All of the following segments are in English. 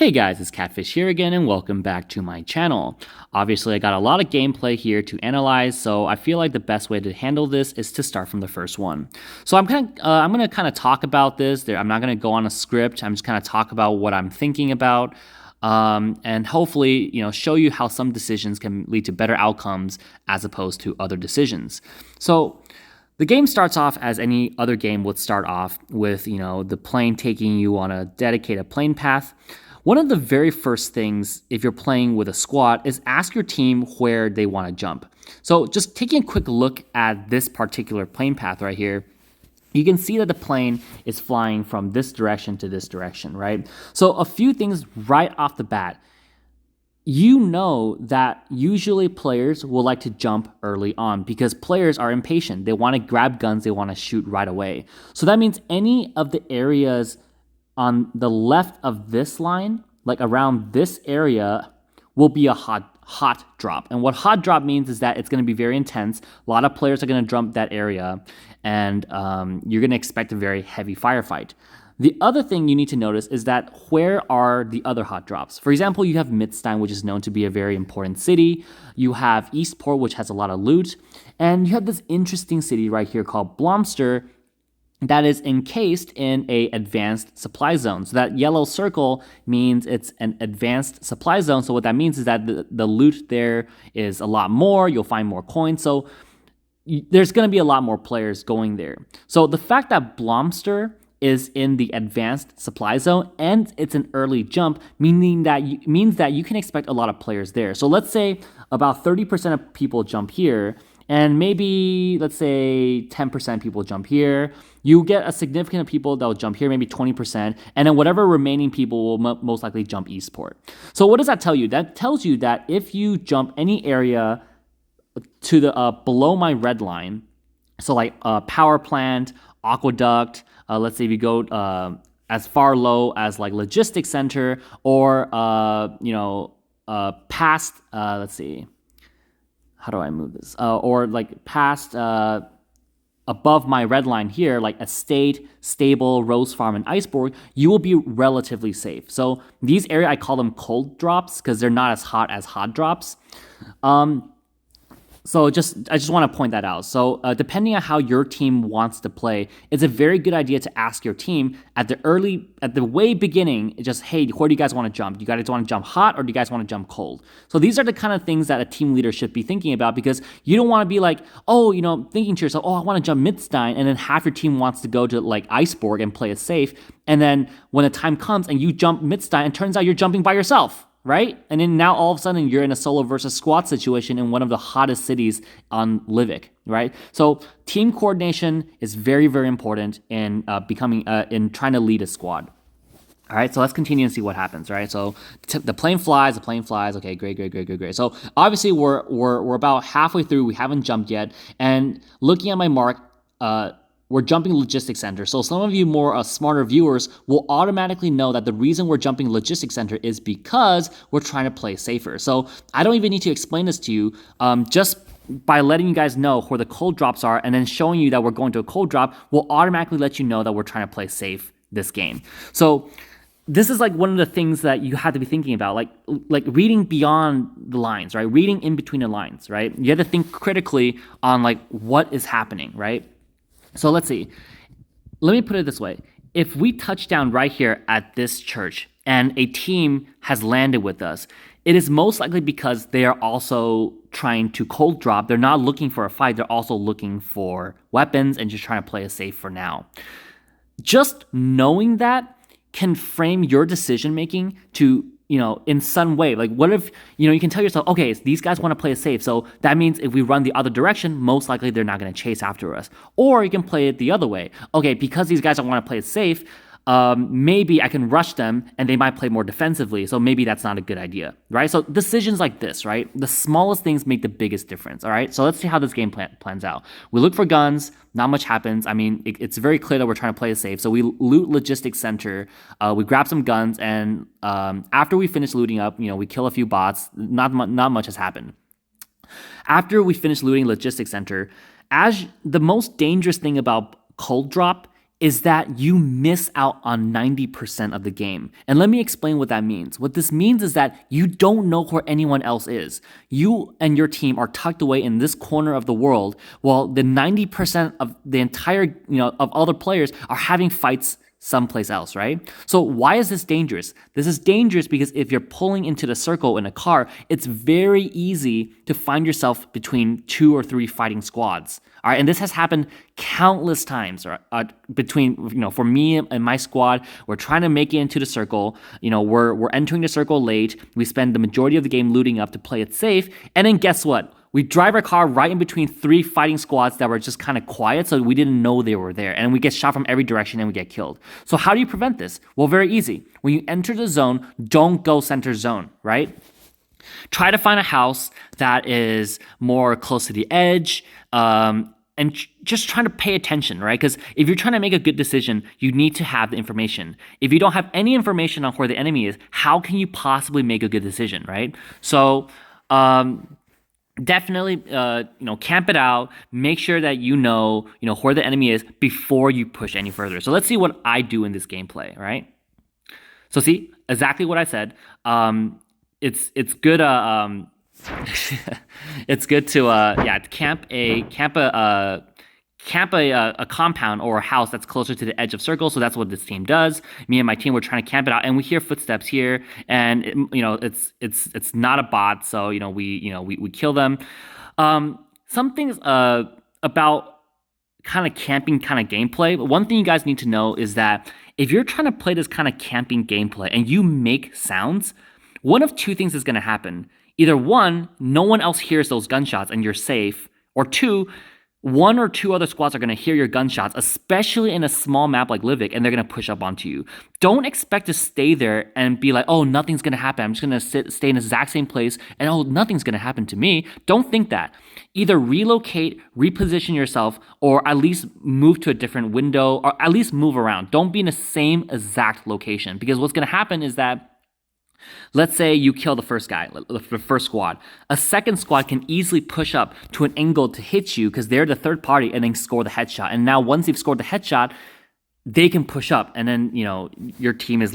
Hey guys, it's Catfish here again and welcome back to my channel. Obviously I got a lot of gameplay here to analyze, so I feel like the best way to handle this is to start from the first one. So I'm gonna kind of talk about this. I'm not gonna go on a script. I'm just kind of talk about what I'm thinking about, and hopefully show you how some decisions can lead to better outcomes as opposed to other decisions. So the game starts off as any other game would start off with the plane taking you on a dedicated plane path. One of the very first things, if you're playing with a squad, is ask your team where they want to jump. So just taking a quick look at this particular plane path right here, you can see that the plane is flying from this direction to this direction, right? So a few things right off the bat. You know that usually players will like to jump early on because players are impatient. They want to grab guns, they want to shoot right away. So that means any of the areas on the left of this line, like around this area, will be a hot drop. And what hot drop means is that it's going to be very intense. A lot of players are going to jump that area, and you're going to expect a very heavy firefight. The other thing you need to notice is that where are the other hot drops? For example, you have Midstein, which is known to be a very important city. You have Eastport, which has a lot of loot. And you have this interesting city right here called Blomster, that is encased in a advanced supply zone. So that yellow circle means it's an advanced supply zone. So what that means is that the loot there is a lot more. You'll find more coins. So there's going to be a lot more players going there. So the fact that Blomster is in the advanced supply zone and it's an early jump, means that you can expect a lot of players there. So let's say about 30% of people jump here, and maybe, let's say, 10% people jump here. You get a significant of people that will jump here, maybe 20%, and then whatever remaining people will most likely jump Eastport. So what does that tell you? That tells you that if you jump any area to the below my red line, so like power plant, aqueduct, let's say if you go as far low as like logistics center, or past, let's see, how do I move this? Or like past above my red line here, like Estate, Stable, Rose Farm, and Iceborg, you will be relatively safe. So these areas, I call them cold drops because they're not as hot drops. So I just want to point that out. So depending on how your team wants to play, it's a very good idea to ask your team at the way beginning, just, hey, where do you guys want to jump? Do you guys want to jump hot, or do you guys want to jump cold? So these are the kind of things that a team leader should be thinking about, because you don't want to be like, thinking to yourself, I want to jump Midstein, and then half your team wants to go to like Iceborg and play it safe. And then when the time comes and you jump Midstein, it turns out you're jumping by yourself. Right? And then now all of a sudden you're in a solo versus squad situation in one of the hottest cities on Livik, right? So team coordination is very, very important in in trying to lead a squad. All right, so let's continue and see what happens, right? So the plane flies. Okay, great. So obviously we're about halfway through. We haven't jumped yet. And looking at my mark, we're jumping logistics center. So some of you more smarter viewers will automatically know that the reason we're jumping logistics center is because we're trying to play safer. So I don't even need to explain this to you. Just by letting you guys know where the cold drops are and then showing you that we're going to a cold drop will automatically let you know that we're trying to play safe this game. So this is like one of the things that you have to be thinking about, like reading beyond the lines, right? Reading in between the lines, right? You have to think critically on like what is happening, right? So let's see. Let me put it this way. If we touch down right here at this church and a team has landed with us, it is most likely because they are also trying to cold drop. They're not looking for a fight. They're also looking for weapons and just trying to play it safe for now. Just knowing that can frame your decision making to in some way. Like what if, you can tell yourself, okay, these guys want to play it safe. So that means if we run the other direction, most likely they're not going to chase after us. Or you can play it the other way. Okay, because these guys don't want to play it safe, maybe I can rush them and they might play more defensively. So maybe that's not a good idea, right? So decisions like this, right? The smallest things make the biggest difference, all right? So let's see how this game plans out. We look for guns. Not much happens. I mean, it's very clear that we're trying to play it safe. So we loot logistics center. We grab some guns, and after we finish looting up, we kill a few bots. Not much has happened. After we finish looting logistics center, as the most dangerous thing about cold drop is that you miss out on 90% of the game. And let me explain what that means. What this means is that you don't know where anyone else is. You and your team are tucked away in this corner of the world, while the 90% of the entire, of all the players are having fights someplace else, right? So why is this dangerous? This is dangerous because if you're pulling into the circle in a car, it's very easy to find yourself between 2 or 3 fighting squads. All right, and this has happened countless times. Between for me and my squad, we're trying to make it into the circle. We're entering the circle late. We spend the majority of the game looting up to play it safe, and then guess what? We drive our car right in between 3 fighting squads that were just kind of quiet, so we didn't know they were there. And we get shot from every direction and we get killed. So how do you prevent this? Well, very easy. When you enter the zone, don't go center zone, right? Try to find a house that is more close to the edge, and just trying to pay attention, right? Because if you're trying to make a good decision, you need to have the information. If you don't have any information on where the enemy is, how can you possibly make a good decision, right? So, definitely, camp it out. Make sure that you know where the enemy is before you push any further. So let's see what I do in this gameplay, right? So see, exactly what I said. It's good. It's good to camp a compound or a house that's closer to the edge of circle. So that's what this team does. Me and my team, we're trying to camp it out, and we hear footsteps here, and it's not a bot. So we kill them. Some things about kind of camping kind of gameplay. But one thing you guys need to know is that if you're trying to play this kind of camping gameplay and you make sounds, one of 2 things is going to happen. Either 1, no one else hears those gunshots and you're safe, or 2, 1 or 2 other squads are going to hear your gunshots, especially in a small map like Livik, and they're going to push up onto you. Don't expect to stay there and be like, oh, nothing's going to happen. I'm just going to stay in the exact same place, and oh, nothing's going to happen to me. Don't think that. Either relocate, reposition yourself, or at least move to a different window, or at least move around. Don't be in the same exact location, because what's going to happen is that, let's say you kill the first guy, the first squad. A second squad can easily push up to an angle to hit you because they're the third party and then score the headshot. And now once they've scored the headshot, they can push up, and then your team is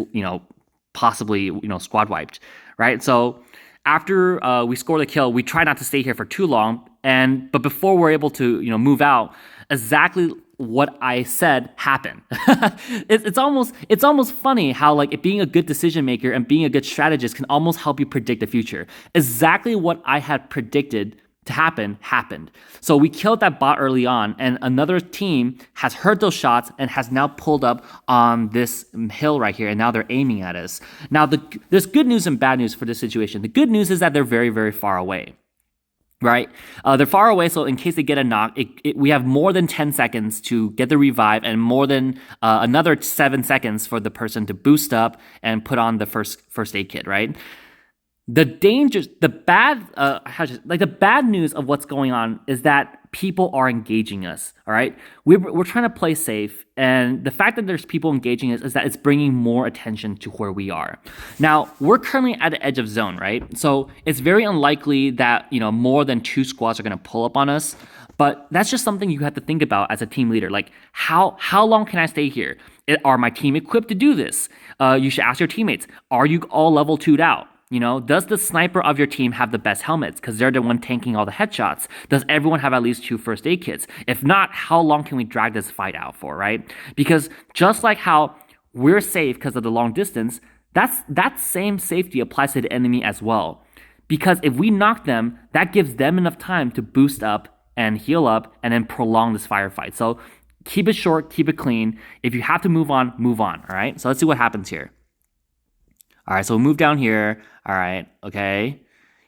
possibly squad wiped, right? So after we score the kill, we try not to stay here for too long. But before we're able to move out, exactly what I said happened. It's almost funny how like being a good decision maker and being a good strategist can almost help you predict the future. Exactly what I had predicted to happen happened. So we killed that bot early on, and another team has heard those shots and has now pulled up on this hill right here, and now they're aiming at us. Now there's good news and bad news for this situation. The good news is that they're very, very far away. Right? They're far away, so in case they get a knock, we have more than 10 seconds to get the revive, and more than another 7 seconds for the person to boost up and put on the first aid kit, right? The bad news of what's going on is that people are engaging us, all right? We're trying to play safe, and the fact that there's people engaging us is that it's bringing more attention to where we are. Now, we're currently at the edge of zone, right? So it's very unlikely that, more than 2 squads are going to pull up on us, but that's just something you have to think about as a team leader. Like, how long can I stay here? Are my team equipped to do this? You should ask your teammates, are you all level 2'd out? Does the sniper of your team have the best helmets because they're the one tanking all the headshots? Does everyone have at least 2 first aid kits? If not, how long can we drag this fight out for, right? Because just like how we're safe because of the long distance, that same safety applies to the enemy as well. Because if we knock them, that gives them enough time to boost up and heal up and then prolong this firefight. So keep it short, keep it clean. If you have to move on, all right? So let's see what happens here. All right, so we move down here. All right, okay.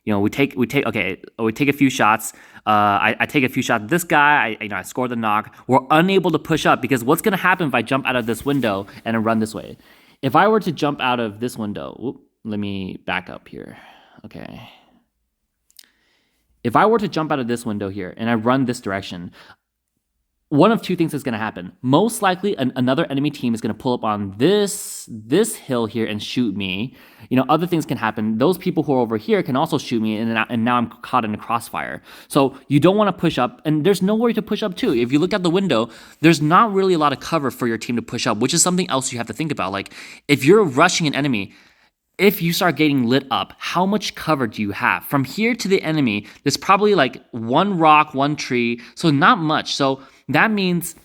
We take a few shots. I take a few shots at this guy. I score the knock. We're unable to push up because what's gonna happen if I jump out of this window and then run this way? If I were to jump out of this window, let me back up here. Okay. If I were to jump out of this window here and I run this direction, one of two things is going to happen. Most likely, another enemy team is going to pull up on this hill here and shoot me. Other things can happen. Those people who are over here can also shoot me, and now I'm caught in a crossfire. So you don't want to push up, and there's nowhere to push up to. If you look at the window, there's not really a lot of cover for your team to push up, which is something else you have to think about. Like, if you're rushing an enemy, if you start getting lit up, how much cover do you have? From here to the enemy, there's probably like one rock, one tree, so not much. So that means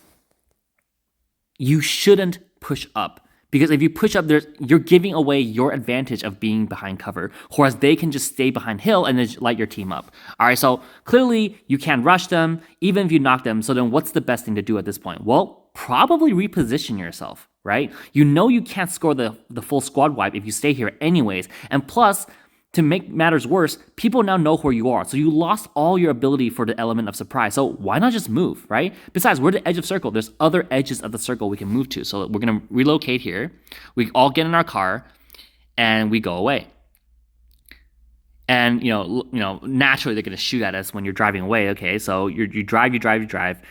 you shouldn't push up, because if you push up, you're giving away your advantage of being behind cover, whereas they can just stay behind hill and then light your team up. All right, so clearly you can't rush them, even if you knock them. So then what's the best thing to do at this point? Well, probably reposition yourself, right? You can't score the full squad wipe if you stay here anyways. And plus, to make matters worse, people now know where you are. So you lost all your ability for the element of surprise. So why not just move, right? Besides, we're the edge of circle. There's other edges of the circle we can move to. So we're going to relocate here. We all get in our car and we go away. And, naturally they're going to shoot at us when you're driving away. Okay, so you drive.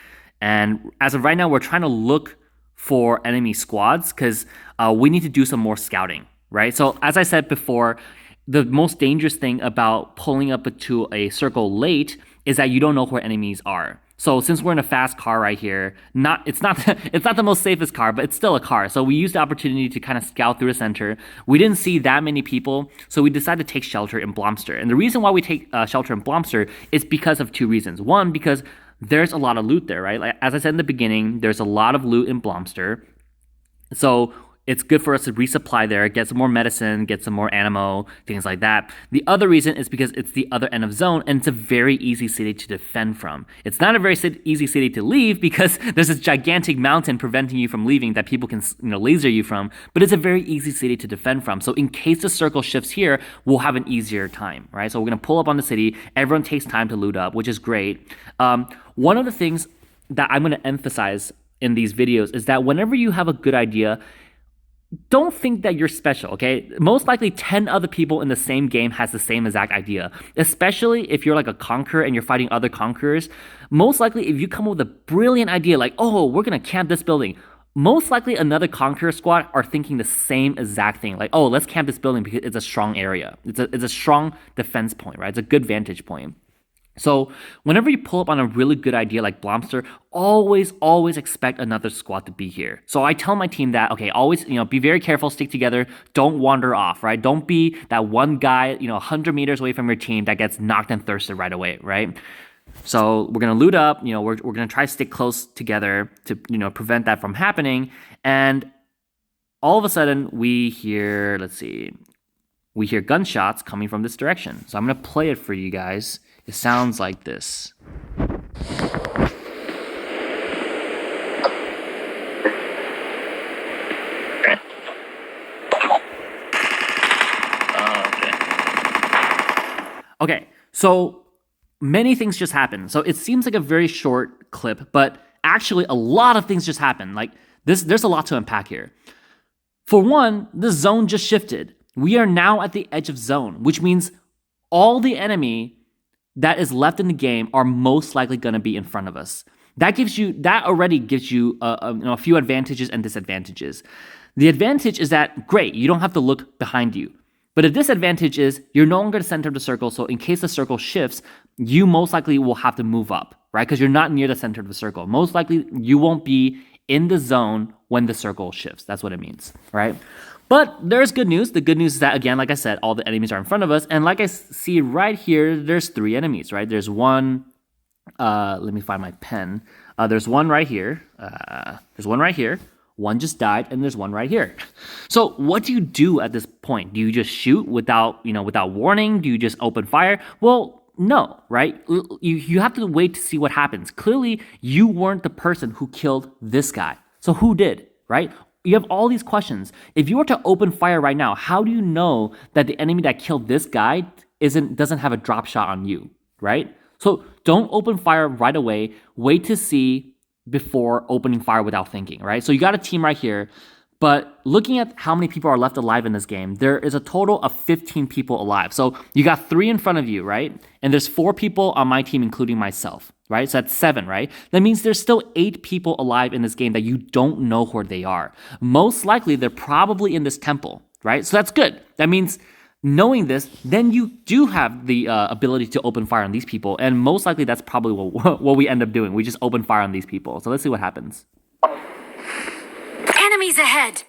And as of right now, we're trying to look for enemy squads because we need to do some more scouting, right? So as I said before, the most dangerous thing about pulling up to a circle late is that you don't know where enemies are. So since we're in a fast car right here, it's not the most safest car, but it's still a car. So we used the opportunity to kind of scout through the center. We didn't see that many people, so we decided to take shelter in Blomster. And the reason why we take shelter in Blomster is because of two reasons. One, because there's a lot of loot there, right? Like, as I said in the beginning, there's a lot of loot in Blomster. So it's good for us to resupply there, get some more medicine, get some more ammo, things like that. The other reason is because it's the other end of zone, and it's a very easy city to defend from. It's not a very easy city to leave because there's this gigantic mountain preventing you from leaving that people can laser you from, but it's a very easy city to defend from. So in case the circle shifts here, we'll have an easier time, right? So we're going to pull up on the city. Everyone takes time to loot up, which is great. One of the things that I'm going to emphasize in these videos is that whenever you have a good idea, don't think that you're special, okay? Most likely 10 other people in the same game has the same exact idea, especially if you're like a conqueror and you're fighting other conquerors. Most likely if you come up with a brilliant idea like, oh, we're gonna camp this building, most likely another conqueror squad are thinking the same exact thing, like, oh, let's camp this building because it's a strong area. It's a strong defense point, right? It's a good vantage point. So whenever you pull up on a really good idea like Blomster, always expect another squad to be here. So I tell my team that, okay, always, be very careful, stick together, don't wander off, right? Don't be that one guy, 100 meters away from your team that gets knocked and thirsted right away, right? So we're going to loot up, we're going to try to stick close together to, prevent that from happening. And all of a sudden we hear gunshots coming from this direction. So I'm going to play it for you guys. It sounds like this. Okay, so many things just happened. So it seems like a very short clip, but actually a lot of things just happened. Like there's a lot to unpack here. For one, the zone just shifted. We are now at the edge of zone, which means all the enemy that is left in the game are most likely going to be in front of us. That already gives you a few advantages and disadvantages. The advantage is that, great, you don't have to look behind you. But a disadvantage is you're no longer the center of the circle, so in case the circle shifts, you most likely will have to move up, right? Because you're not near the center of the circle. Most likely, you won't be in the zone when the circle shifts. That's what it means, right? But there's good news. The good news is that, again, like I said, all the enemies are in front of us. And like I see right here, there's 3 enemies, right? There's one, let me find my pen. There's one right here. There's one right here. One just died, and there's one right here. So what do you do at this point? Do you just shoot without warning? Do you just open fire? Well, no, right? You have to wait to see what happens. Clearly, you weren't the person who killed this guy. So who did, right? You have all these questions. If you were to open fire right now, how do you know that the enemy that killed this guy doesn't have a drop shot on you, right? So don't open fire right away. Wait to see before opening fire without thinking, right? So you got a team right here. But looking at how many people are left alive in this game, there is a total of 15 people alive. So you got 3 in front of you, right? And there's 4 people on my team, including myself, right? So that's 7, right? That means there's still 8 people alive in this game that you don't know where they are. Most likely, they're probably in this temple, right? So that's good. That means knowing this, then you do have the ability to open fire on these people. And most likely, that's probably what we end up doing. We just open fire on these people. So let's see what happens. Enemies ahead!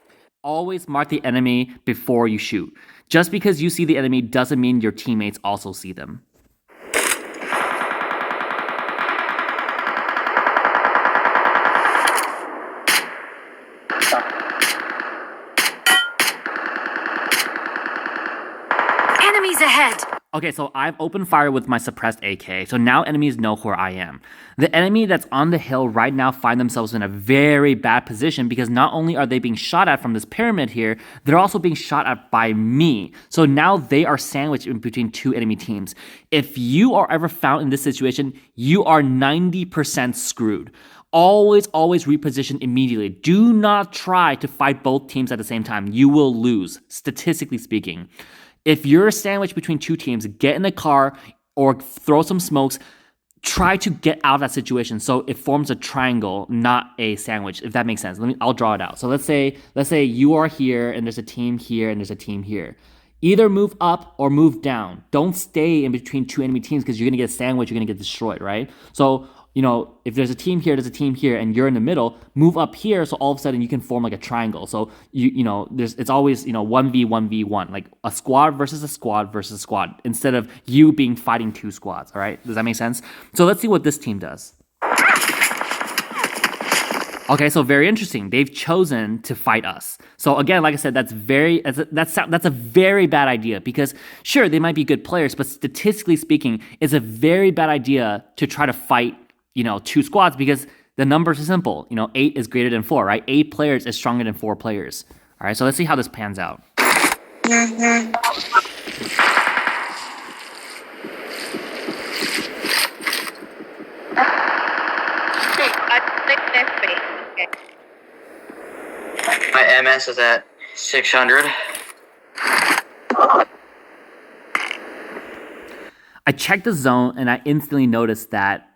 Always mark the enemy before you shoot. Just because you see the enemy doesn't mean your teammates also see them. Enemies ahead! Okay, so I've opened fire with my suppressed AK, so now enemies know where I am. The enemy that's on the hill right now find themselves in a very bad position because not only are they being shot at from this pyramid here, they're also being shot at by me. So now they are sandwiched in between 2 enemy teams. If you are ever found in this situation, you are 90% screwed. Always reposition immediately. Do not try to fight both teams at the same time. You will lose, statistically speaking. If you're sandwiched between 2 teams, get in a car or throw some smokes. Try to get out of that situation so it forms a triangle, not a sandwich, if that makes sense. I'll draw it out. So let's say you are here and there's a team here and there's a team here. Either move up or move down. Don't stay in between 2 enemy teams because you're gonna get sandwiched, you're gonna get destroyed, right? So if there's a team here, there's a team here, and you're in the middle, move up here so all of a sudden you can form like a triangle. So it's always 1v1v1, like a squad versus a squad versus a squad, instead of you being fighting 2 squads. All right, does that make sense? So let's see what this team does. Okay, so very interesting. They've chosen to fight us. So again, like I said, that's a very bad idea because sure, they might be good players, but statistically speaking, it's a very bad idea to try to fight 2 squads because the numbers are simple. 8 is greater than 4, right? 8 players is stronger than 4 players. All right, so let's see how this pans out. My MS is at 600. I checked the zone and I instantly noticed that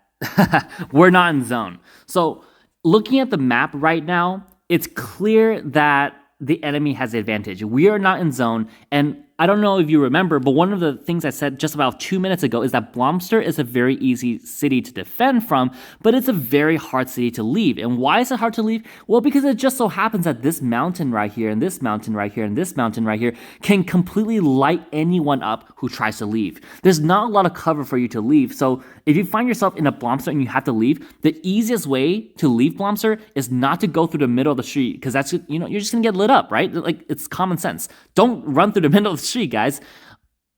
we're not in zone. So looking at the map right now, it's clear that the enemy has the advantage. We are not in zone, and I don't know if you remember, but one of the things I said just about 2 minutes ago is that Blomster is a very easy city to defend from, but it's a very hard city to leave. And why is it hard to leave? Well, because it just so happens that this mountain right here, and this mountain right here, and this mountain right here can completely light anyone up who tries to leave. There's not a lot of cover for you to leave, so if you find yourself in a Blomster and you have to leave, the easiest way to leave Blomster is not to go through the middle of the street, because that's, you're just gonna get lit up, right? Like, it's common sense. Don't run through the middle of the street, guys.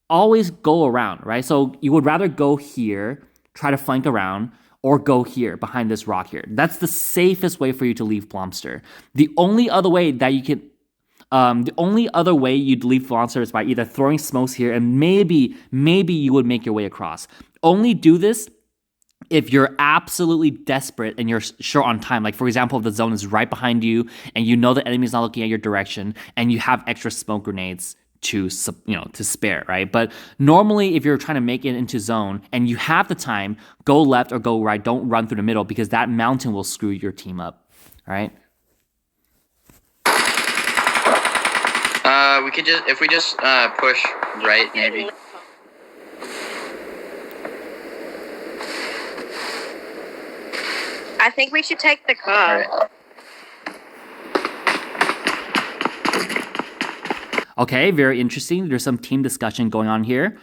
Always go around, right? So you would rather go here, try to flank around, or go here behind this rock here. That's the safest way for you to leave Blomster. The only other way that you can you'd leave Blomster is by either throwing smokes here and maybe you would make your way across. Only do this if you're absolutely desperate and you're short on time. Like, for example, if the zone is right behind you and you know the enemy's not looking at your direction and you have extra smoke grenades to spare, right? But normally, if you're trying to make it into zone and you have the time, go left or go right. Don't run through the middle because that mountain will screw your team up, all right? We could just, if we just push right, maybe. I think we should take the car. Right. Okay, very interesting. There's some team discussion going on here.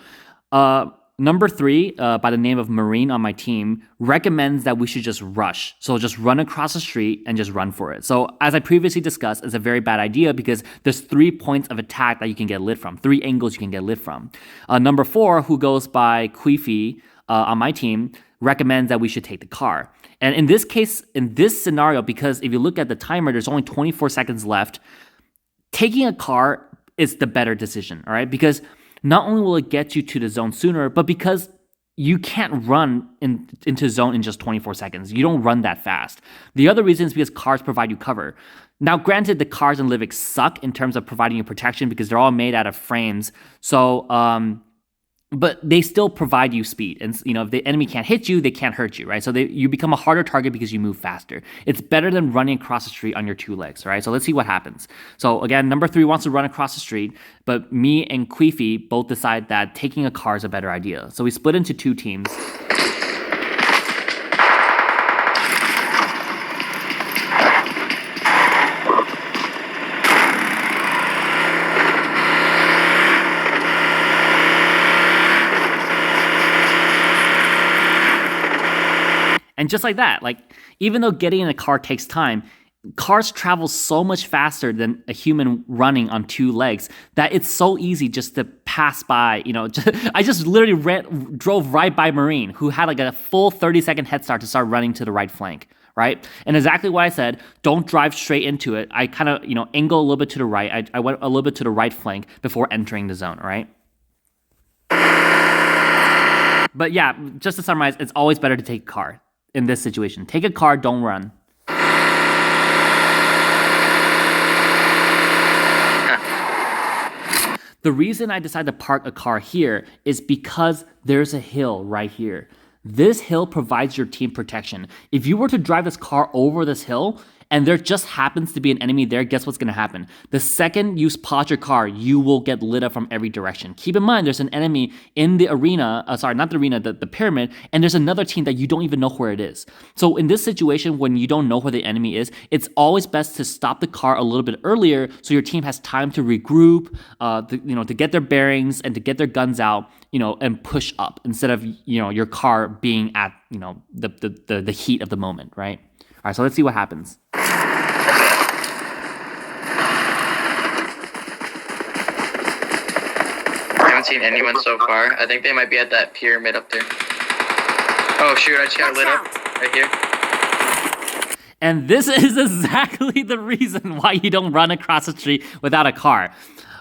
Number 3, by the name of Marine on my team, recommends that we should just rush. So just run across the street and just run for it. So as I previously discussed, it's a very bad idea because there's 3 points of attack that you can get lit from, 3 angles you can get lit from. Number 4, who goes by Queefy on my team, recommends that we should take the car. And in this case, in this scenario, because if you look at the timer, there's only 24 seconds left, taking a car is the better decision, all right? Because not only will it get you to the zone sooner, but because you can't run into zone in just 24 seconds. You don't run that fast. The other reason is because cars provide you cover. Now, granted, the cars in Livik suck in terms of providing you protection because they're all made out of frames. So, but they still provide you speed. And, if the enemy can't hit you, they can't hurt you, right? So you become a harder target because you move faster. It's better than running across the street on your 2 legs, right? So let's see what happens. So again, number 3 wants to run across the street, but me and Queefy both decide that taking a car is a better idea. So we split into 2 teams. And just like that, even though getting in a car takes time, cars travel so much faster than a human running on 2 legs that it's so easy just to pass by. I just literally drove right by Marine, who had a full 30-second head start to start running to the right flank, right? And exactly what I said, don't drive straight into it. I kind of, angle a little bit to the right. I went a little bit to the right flank before entering the zone, right? But yeah, just to summarize, it's always better to take a car. In this situation, take a car, don't run. The reason I decided to park a car here is because there's a hill right here. This hill provides your team protection. If you were to drive this car over this hill and there just happens to be an enemy there, guess what's going to happen? The second you pause your car, you will get lit up from every direction. Keep in mind, there's an enemy in the arena, not the arena, the pyramid, and there's another team that you don't even know where it is. So in this situation, when you don't know where the enemy is, it's always best to stop the car a little bit earlier so your team has time to regroup, to get their bearings and to get their guns out, and push up instead of, your car being at, the heat of the moment, right? All right, so let's see what happens. I haven't seen anyone so far. I think they might be at that pyramid up there. Oh shoot, I just got lit up right here. And this is exactly the reason why you don't run across the street without a car.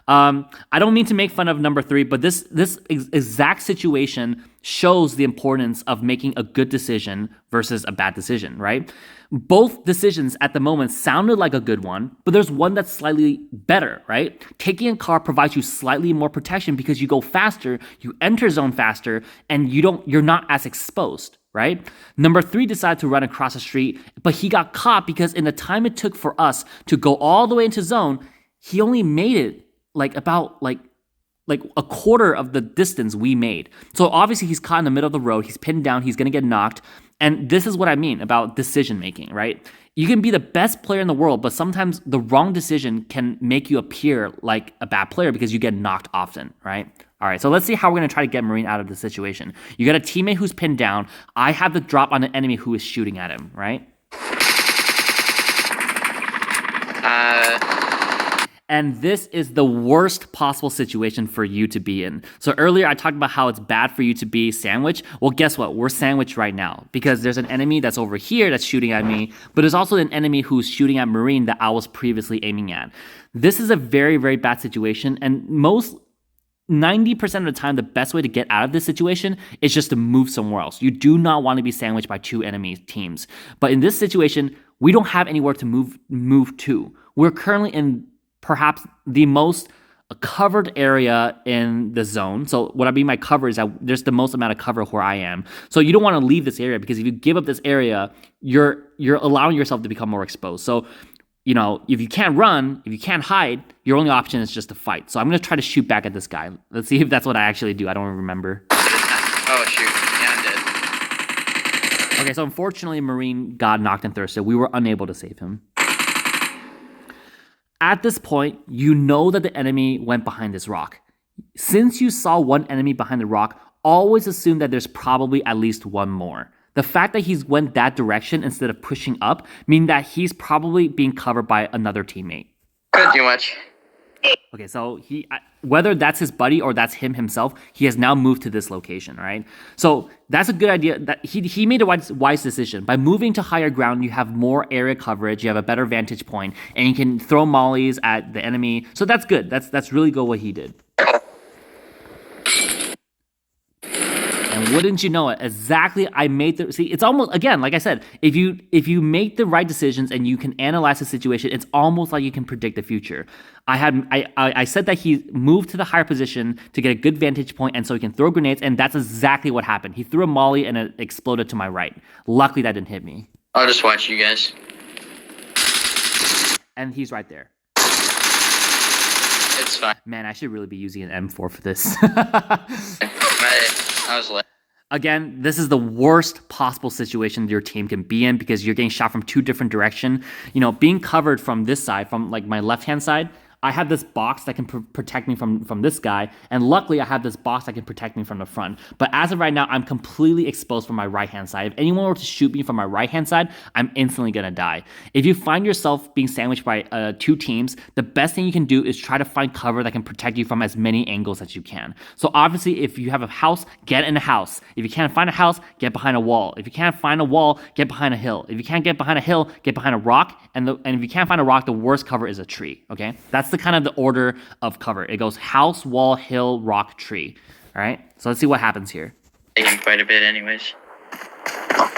I don't mean to make fun of number 3, but this exact situation shows the importance of making a good decision versus a bad decision, right? Both decisions at the moment sounded like a good one, but there's one that's slightly better, right? Taking a car provides you slightly more protection because you go faster, you enter zone faster, and you're not as exposed, right? Number 3 decided to run across the street, but he got caught because in the time it took for us to go all the way into zone, he only made it about a quarter of the distance we made. So obviously he's caught in the middle of the road, he's pinned down, he's gonna get knocked. And this is what I mean about decision making, right? You can be the best player in the world, but sometimes the wrong decision can make you appear like a bad player because you get knocked often, right? All right, so let's see how we're gonna try to get Marine out of this situation. You got a teammate who's pinned down. I have the drop on an enemy who is shooting at him, right? And this is the worst possible situation for you to be in. So earlier I talked about how it's bad for you to be sandwiched. Well, guess what? We're sandwiched right now because there's an enemy that's over here that's shooting at me, but there's also an enemy who's shooting at Marine that I was previously aiming at. This is a very, very bad situation, and 90% of the time, the best way to get out of this situation is just to move somewhere else. You do not want to be sandwiched by 2 enemy teams. But in this situation, we don't have anywhere to move to. We're currently in perhaps the most covered area in the zone. So what I mean by cover is that there's the most amount of cover where I am. So you don't want to leave this area because if you give up this area, you're allowing yourself to become more exposed. So, if you can't run, if you can't hide, your only option is just to fight. So I'm going to try to shoot back at this guy. Let's see if that's what I actually do. I don't remember. Oh, shoot. Yeah, I'm dead. Okay, so unfortunately, Marine got knocked and thirsted. We were unable to save him. At this point, you know that the enemy went behind this rock. Since you saw one enemy behind the rock, always assume that there's probably at least one more. The fact that he's went that direction instead of pushing up means that he's probably being covered by another teammate. Could do much. Okay, so whether that's his buddy or that's him himself, he has now moved to this location, right? So that's a good idea. That he made a wise decision. By moving to higher ground, you have more area coverage, you have a better vantage point, and you can throw mollies at the enemy. So that's good. That's really good what he did. And And wouldn't you know it, exactly I made the see, it's almost again, like I said, if you make the right decisions and you can analyze the situation, it's almost like you can predict the future. I said that he moved to the higher position to get a good vantage point and so he can throw grenades, and that's exactly what happened. He threw a molly and it exploded to my right. Luckily that didn't hit me. I'll just watch you guys. And he's right there. It's fine. Man, I should really be using an M4 for this. I was late. Again, this is the worst possible situation your team can be in because you're getting shot from two different directions. You know, being covered from this side, from like my left-hand side, I have this box that can protect me from this guy, and luckily I have this box that can protect me from the front. But as of right now, I'm completely exposed from my right-hand side. If anyone were to shoot me from my right-hand side, I'm instantly gonna die. If you find yourself being sandwiched by two teams, the best thing you can do is try to find cover that can protect you from as many angles as you can. So obviously, if you have a house, get in a house. If you can't find a house, get behind a wall. If you can't find a wall, get behind a hill. If you can't get behind a hill, get behind a rock. And if you can't find a rock, the worst cover is a tree, okay? That's the kind of the order of cover. It goes house, wall, hill, rock, tree. All right. So let's see what happens here. Taking quite a bit, anyways.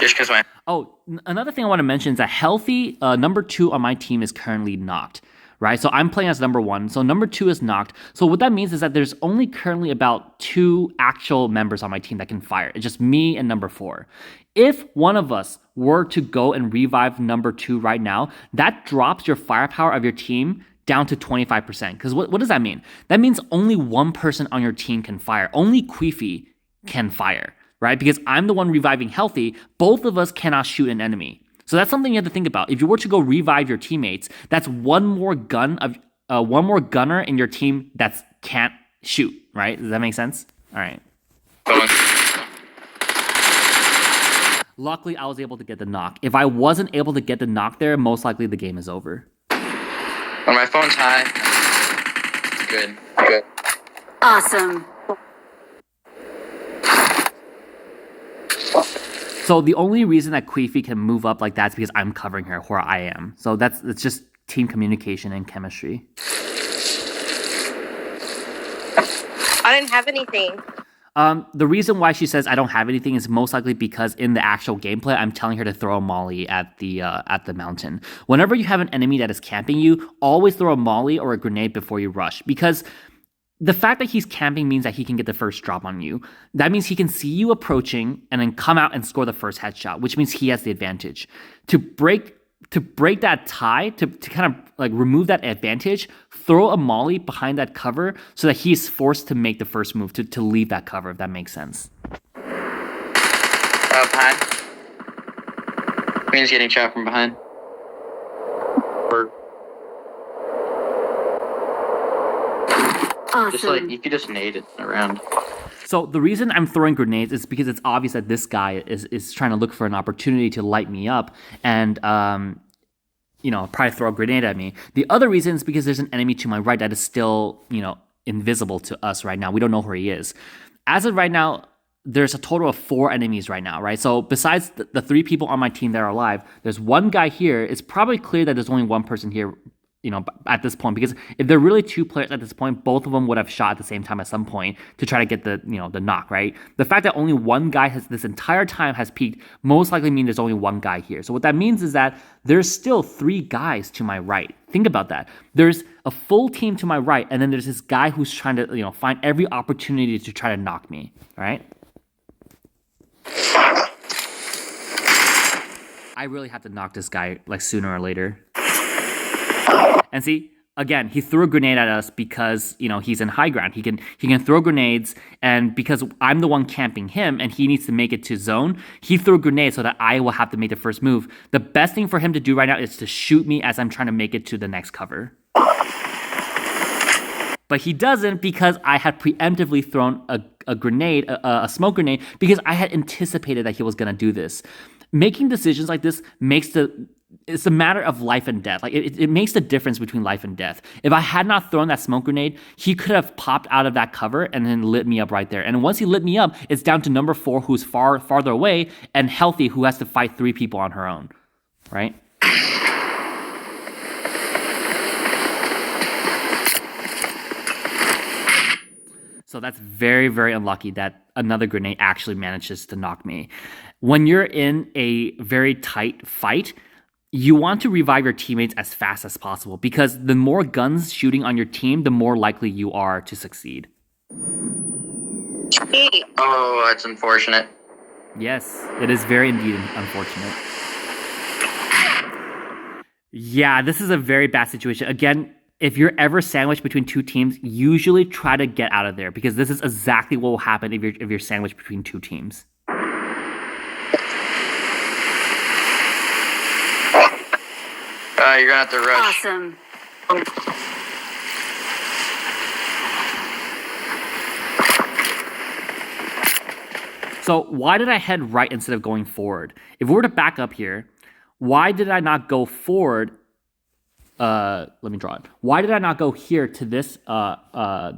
Just because my. Oh, another thing I want to mention is that healthy number 2 on my team is currently knocked. Right. So I'm playing as number 1. So number 2 is knocked. So what that means is that there's only currently about 2 actual members on my team that can fire. It's just me and number 4. If one of us were to go and revive number 2 right now, that drops your firepower of your team down to 25%. Because what does that mean? That means only one person on your team can fire. Only Queefy can fire, right? Because I'm the one reviving healthy. Both of us cannot shoot an enemy. So that's something you have to think about. If you were to go revive your teammates, that's one more gunner in your team that can't shoot, right? Does that make sense? All right. Luckily, I was able to get the knock. If I wasn't able to get the knock there, most likely the game is over. When my phone's high, good. Awesome. So the only reason that Queefy can move up like that is because I'm covering her where I am. So it's just team communication and chemistry. I didn't have anything. The reason why she says I don't have anything is most likely because in the actual gameplay, I'm telling her to throw a molly at the mountain. Whenever you have an enemy that is camping you, always throw a molly or a grenade before you rush, because the fact that he's camping means that he can get the first drop on you. That means he can see you approaching and then come out and score the first headshot, which means he has the advantage. To break that tie, to kind of like remove that advantage, throw a molly behind that cover so that he's forced to make the first move to leave that cover, if that makes sense. Behind. Queen's getting shot from behind. Awesome. Just like, you could just nade it around. So the reason I'm throwing grenades is because it's obvious that this guy is trying to look for an opportunity to light me up and, probably throw a grenade at me. The other reason is because there's an enemy to my right that is still, invisible to us right now. We don't know where he is. As of right now, there's a total of 4 enemies right now, right? So besides the 3 people on my team that are alive, there's one guy here. It's probably clear that there's only one person here, at this point, because if there are really 2 players at this point, both of them would have shot at the same time at some point to try to get the knock, right? The fact that only one guy has this entire time has peaked most likely means there's only one guy here. So what that means is that there's still 3 guys to my right. Think about that. There's a full team to my right, and then there's this guy who's trying to, find every opportunity to try to knock me, all right? I really have to knock this guy like sooner or later. And see, again, he threw a grenade at us because, he's in high ground. He can throw grenades, and because I'm the one camping him and he needs to make it to zone, he threw a grenade so that I will have to make the first move. The best thing for him to do right now is to shoot me as I'm trying to make it to the next cover. But he doesn't, because I had preemptively thrown a grenade, a smoke grenade, because I had anticipated that he was going to do this. Making decisions like this it's a matter of life and death. Like it makes the difference between life and death. If I had not thrown that smoke grenade, he could have popped out of that cover and then lit me up right there. And once he lit me up, it's down to number 4, who's farther away, and Healthy, who has to fight 3 people on her own, right? So that's very, very unlucky that another grenade actually manages to knock me. When you're in a very tight fight, you want to revive your teammates as fast as possible because the more guns shooting on your team, the more likely you are to succeed. Oh, that's unfortunate. Yes, it is very indeed unfortunate. Yeah, this is a very bad situation. Again, if you're ever sandwiched between two teams, usually try to get out of there because this is exactly what will happen if you're sandwiched between two teams. You're gonna have to rush. Awesome. So why did I head right instead of going forward? If we were to back up here, why did I not go forward? Let me draw it. Why did I not go here to this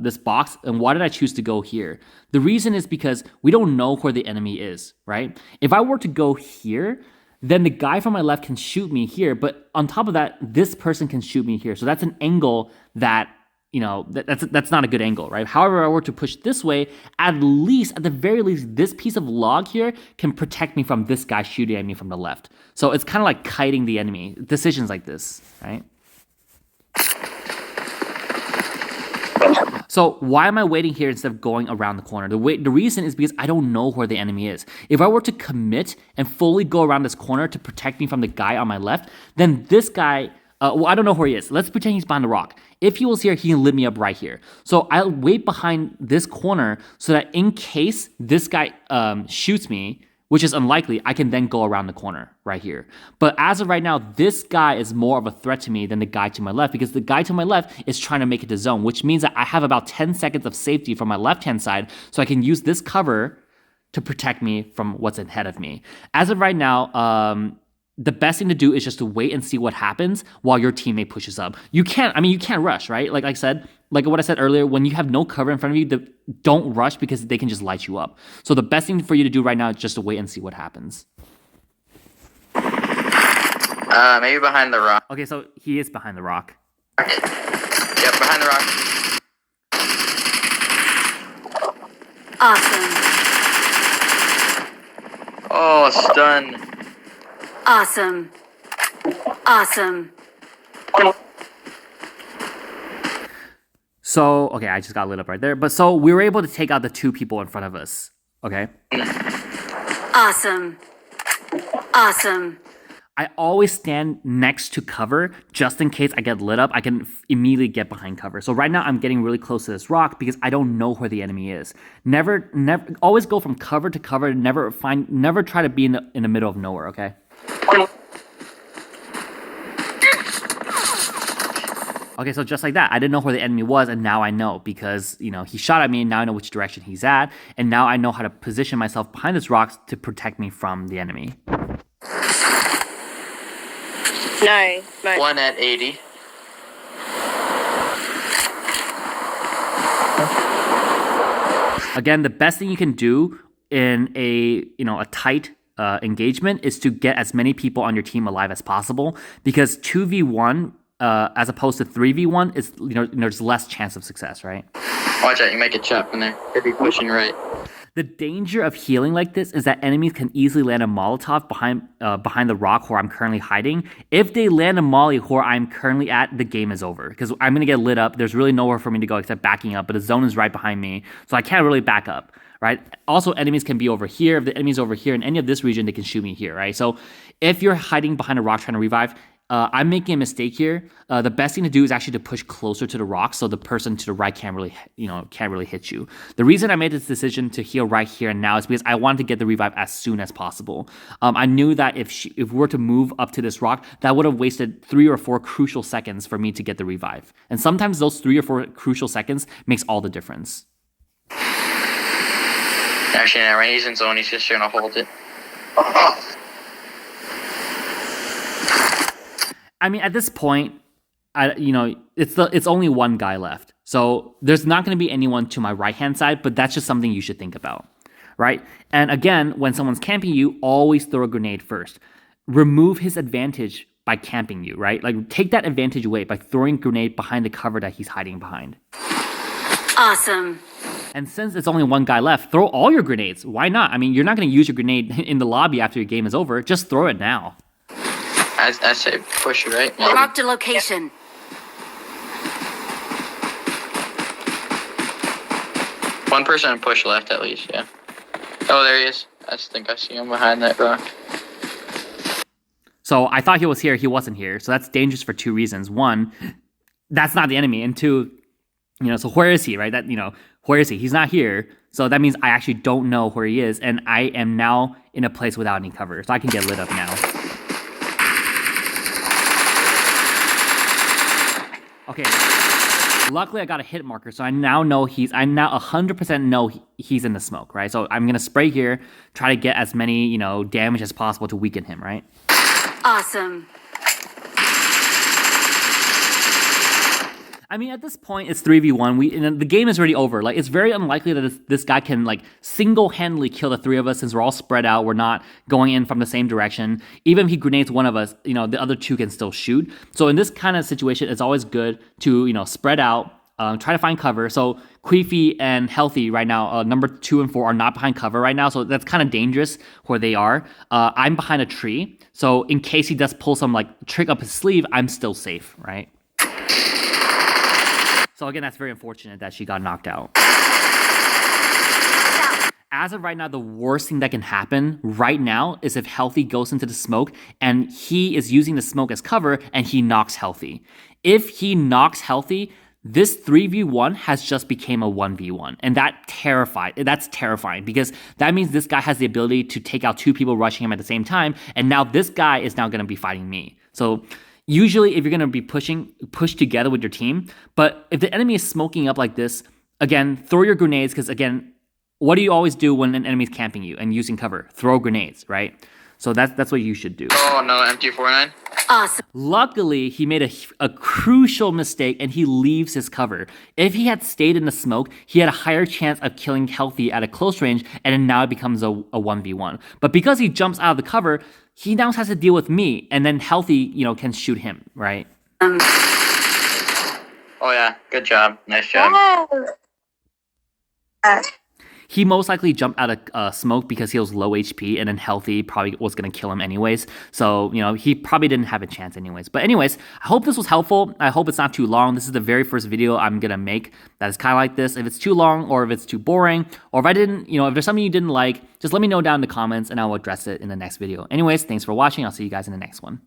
this box? And why did I choose to go here? The reason is because we don't know where the enemy is, right? If I were to go here, then the guy from my left can shoot me here. But on top of that, this person can shoot me here. So that's an angle that, you know, that's not a good angle, right? However, if I were to push this way, at the very least, this piece of log here can protect me from this guy shooting at me from the left. So it's kind of like kiting the enemy. Decisions like this, right? So why am I waiting here instead of going around the corner? The reason is because I don't know where the enemy is. If I were to commit and fully go around this corner to protect me from the guy on my left, then this guy, I don't know where he is. Let's pretend he's behind the rock. If he was here, he can lit me up right here. So I'll wait behind this corner so that in case this guy shoots me, which is unlikely, I can then go around the corner right here. But as of right now, this guy is more of a threat to me than the guy to my left because the guy to my left is trying to make it to zone, which means that I have about 10 seconds of safety from my left-hand side, so I can use this cover to protect me from what's ahead of me. As of right now, the best thing to do is just to wait and see what happens while your teammate pushes up. You can't rush, right? Like I said, like what I said earlier, when you have no cover in front of you, don't rush because they can just light you up. So the best thing for you to do right now is just to wait and see what happens. Maybe behind the rock. Okay, so he is behind the rock. Yep, behind the rock. Awesome. Oh, stun. Awesome. Awesome. So, okay, I just got lit up right there. But so we were able to take out the two people in front of us. Okay. Awesome. Awesome. I always stand next to cover just in case I get lit up. I can immediately get behind cover. So right now I'm getting really close to this rock because I don't know where the enemy is. Never, always go from cover to cover. Never try to be in the middle of nowhere. Okay. Okay, so just like that, I didn't know where the enemy was, and now I know because, you know, he shot at me, and now I know which direction he's at, and now I know how to position myself behind this rock to protect me from the enemy. No. One at 80. Again, the best thing you can do in a tight engagement is to get as many people on your team alive as possible because 2v1 as opposed to 3v1 is there's less chance of success, right? Watch out, you might get chopped in there. If you're pushing right. The danger of healing like this is that enemies can easily land a Molotov behind the rock where I'm currently hiding. If they land a molly where I'm currently at, the game is over because I'm gonna get lit up. There's really nowhere for me to go except backing up, but the zone is right behind me, so I can't really back up. Right? Also, enemies can be over here. If the enemy's over here in any of this region, they can shoot me here, right? So if you're hiding behind a rock trying to revive, I'm making a mistake here. The best thing to do is actually to push closer to the rock so the person to the right can't really hit you. The reason I made this decision to heal right here and now is because I wanted to get the revive as soon as possible. I knew that if we were to move up to this rock, that would have wasted 3 or 4 crucial seconds for me to get the revive. And sometimes those 3 or 4 crucial seconds makes all the difference. Actually, no, right? He's in zone. He's just trying to hold it. I mean, at this point, it's only one guy left. So there's not going to be anyone to my right-hand side, but that's just something you should think about, right? And again, when someone's camping you, always throw a grenade first. Remove his advantage by camping you, right? Like, take that advantage away by throwing a grenade behind the cover that he's hiding behind. Awesome. And since it's only one guy left, throw all your grenades. Why not? I mean, you're not going to use your grenade in the lobby after your game is over. Just throw it now. I say push right. Maybe. Marked a location. One person push left at least, yeah. Oh, there he is. I just think I see him behind that rock. So I thought he was here. He wasn't here. So that's dangerous for two reasons. One, that's not the enemy. And two, so where is he, right? Where is he? He's not here. So that means I actually don't know where he is. And I am now in a place without any cover. So I can get lit up now. Okay. Luckily, I got a hit marker, so I now know I now 100% know he's in the smoke, right? So I'm gonna spray here, try to get as many, damage as possible to weaken him, right? Awesome. I mean, at this point, it's 3v1. The game is already over. Like, it's very unlikely that this guy can, like, single-handedly kill the three of us since we're all spread out. We're not going in from the same direction. Even if he grenades one of us, the other two can still shoot. So in this kind of situation, it's always good to, spread out, try to find cover. So Queefy and Healthy right now, number 2 and 4 are not behind cover right now. So that's kind of dangerous where they are. I'm behind a tree. So in case he does pull some, like, trick up his sleeve, I'm still safe, right? So again, that's very unfortunate that she got knocked out. As of right now, the worst thing that can happen right now is if Healthy goes into the smoke and he is using the smoke as cover and he knocks Healthy. If he knocks Healthy, this 3v1 has just became a 1v1. And that's terrifying because that means this guy has the ability to take out two people rushing him at the same time. And now this guy is now going to be fighting me. So usually, if you're going to be push together with your team, but if the enemy is smoking up like this, again, throw your grenades because, again, what do you always do when an enemy's camping you and using cover? Throw grenades, right? So that's what you should do. Oh, no, MT49. Awesome. Luckily, he made a crucial mistake and he leaves his cover. If he had stayed in the smoke, he had a higher chance of killing Healthy at a close range, and then now it becomes a 1v1. But because he jumps out of the cover, he now has to deal with me, and then Healthy, can shoot him, right? Oh, yeah. Good job. Nice job. He most likely jumped out of smoke because he was low HP, and then Healthy probably was going to kill him anyways. So, he probably didn't have a chance anyways. But anyways, I hope this was helpful. I hope it's not too long. This is the very first video I'm going to make that is kind of like this. If it's too long or if it's too boring or if I didn't, if there's something you didn't like, just let me know down in the comments and I will address it in the next video. Anyways, thanks for watching. I'll see you guys in the next one.